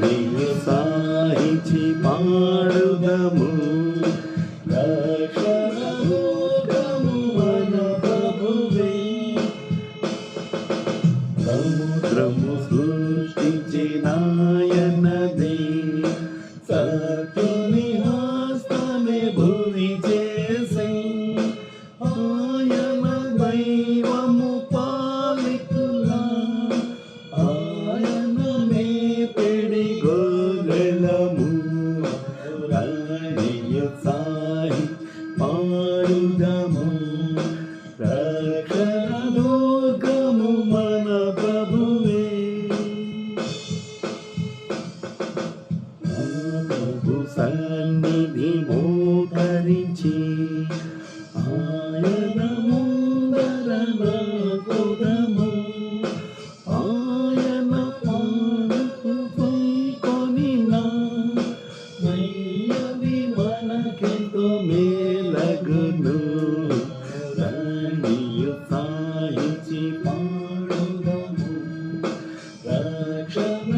నీవు సాహించి పాడుదము రక్షణ లోకము మన ప్రభువే. సముద్రము సృష్టించినాయనదే సత్యుని హస్తమే భూమి చేసే. ఆయన దైవము పాలికులా ఆయన మేపెడి గోగలము సాయి పాడుదము రక్షణ లోకము మన ప్రభువే. ప్రభు సన్నిధి మోకరించి ఆయన ముందర నాకుదము. ఆయన పాడుకుపై కొనినా మయ్యవి మనకెంతో మేలగును. నీవు సాహించి పాడుదము రక్షణ